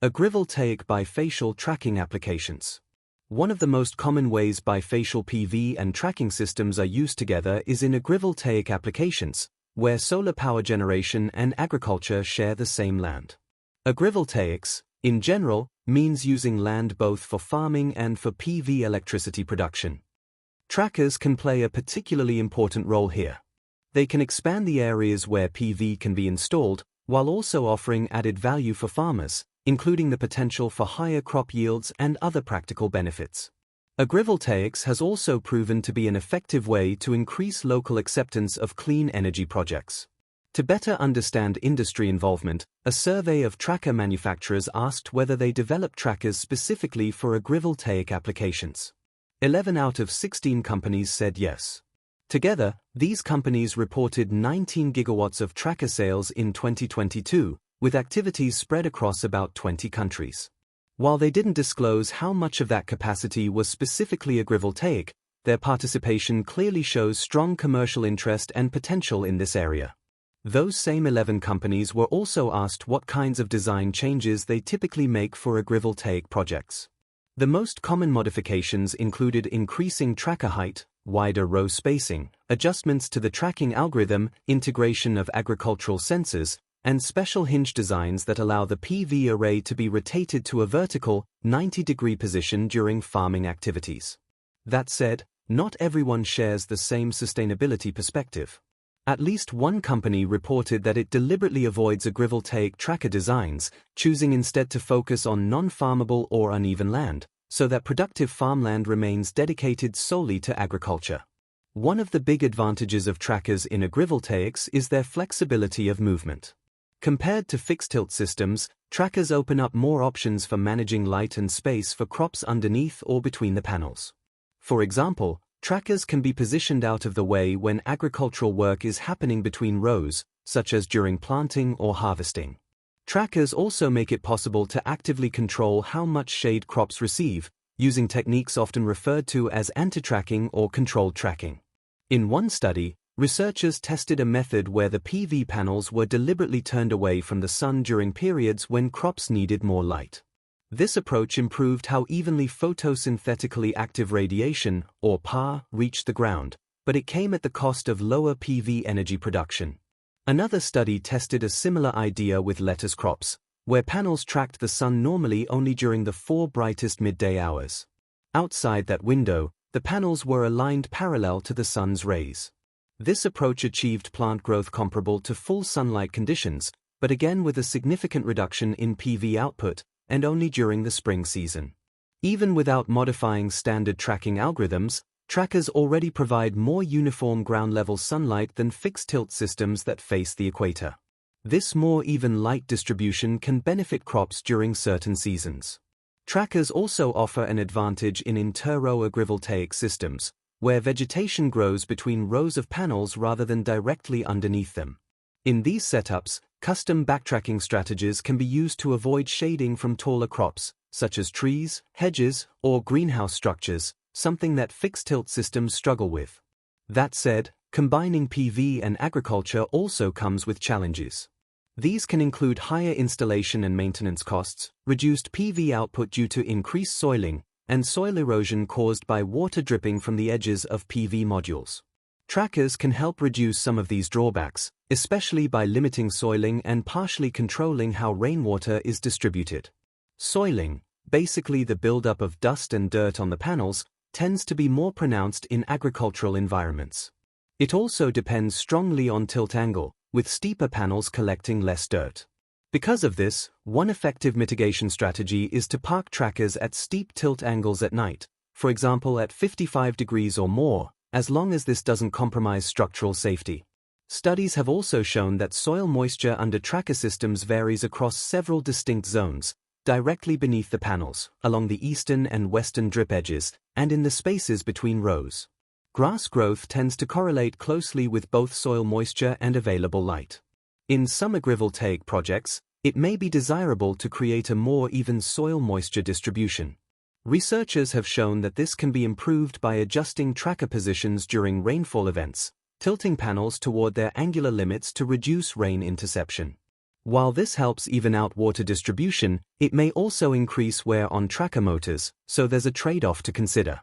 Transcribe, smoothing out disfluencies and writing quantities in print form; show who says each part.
Speaker 1: Agrivoltaic bifacial tracking applications. One of the most common ways bifacial PV and tracking systems are used together is in agrivoltaic applications, where solar power generation and agriculture share the same land. Agrivoltaics, in general, means using land both for farming and for PV electricity production. Trackers can play a particularly important role here. They can expand the areas where PV can be installed, while also offering added value for farmers, including the potential for higher crop yields and other practical benefits. Agrivoltaics has also proven to be an effective way to increase local acceptance of clean energy projects. To better understand industry involvement, a survey of tracker manufacturers asked whether they develop trackers specifically for agrivoltaic applications. 11 out of 16 companies said yes. Together, these companies reported 19 gigawatts of tracker sales in 2022, with activities spread across about 20 countries. While they didn't disclose how much of that capacity was specifically agrivoltaic, their participation clearly shows strong commercial interest and potential in this area. Those same 11 companies were also asked what kinds of design changes they typically make for agrivoltaic projects. The most common modifications included increasing tracker height, wider row spacing, adjustments to the tracking algorithm, integration of agricultural sensors, and special hinge designs that allow the PV array to be rotated to a vertical, 90-degree position during farming activities. That said, not everyone shares the same sustainability perspective. At least one company reported that it deliberately avoids agrivoltaic tracker designs, choosing instead to focus on non-farmable or uneven land, so that productive farmland remains dedicated solely to agriculture. One of the big advantages of trackers in agrivoltaics is their flexibility of movement. Compared to fixed-tilt systems, trackers open up more options for managing light and space for crops underneath or between the panels. For example, trackers can be positioned out of the way when agricultural work is happening between rows, such as during planting or harvesting. Trackers also make it possible to actively control how much shade crops receive, using techniques often referred to as anti-tracking or controlled tracking. In one study, researchers tested a method where the PV panels were deliberately turned away from the sun during periods when crops needed more light. This approach improved how evenly photosynthetically active radiation, or PAR, reached the ground, but it came at the cost of lower PV energy production. Another study tested a similar idea with lettuce crops, where panels tracked the sun normally only during the 4 brightest midday hours. Outside that window, the panels were aligned parallel to the sun's rays. This approach achieved plant growth comparable to full sunlight conditions, but again with a significant reduction in PV output, and only during the spring season. Even without modifying standard tracking algorithms, trackers already provide more uniform ground-level sunlight than fixed-tilt systems that face the equator. This more even light distribution can benefit crops during certain seasons. Trackers also offer an advantage in inter-row agrivoltaic systems, where vegetation grows between rows of panels rather than directly underneath them. In these setups, custom backtracking strategies can be used to avoid shading from taller crops, such as trees, hedges, or greenhouse structures, something that fixed-tilt systems struggle with. That said, combining PV and agriculture also comes with challenges. These can include higher installation and maintenance costs, reduced PV output due to increased soiling, and soil erosion caused by water dripping from the edges of PV modules. Trackers can help reduce some of these drawbacks, especially by limiting soiling and partially controlling how rainwater is distributed. Soiling, basically the buildup of dust and dirt on the panels, tends to be more pronounced in agricultural environments. It also depends strongly on tilt angle, with steeper panels collecting less dirt. Because of this, one effective mitigation strategy is to park trackers at steep tilt angles at night, for example at 55 degrees or more, as long as this doesn't compromise structural safety. Studies have also shown that soil moisture under tracker systems varies across several distinct zones, directly beneath the panels, along the eastern and western drip edges, and in the spaces between rows. Grass growth tends to correlate closely with both soil moisture and available light. In some agrivoltaic projects, it may be desirable to create a more even soil moisture distribution. Researchers have shown that this can be improved by adjusting tracker positions during rainfall events, tilting panels toward their angular limits to reduce rain interception. While this helps even out water distribution, it may also increase wear on tracker motors, so there's a trade-off to consider.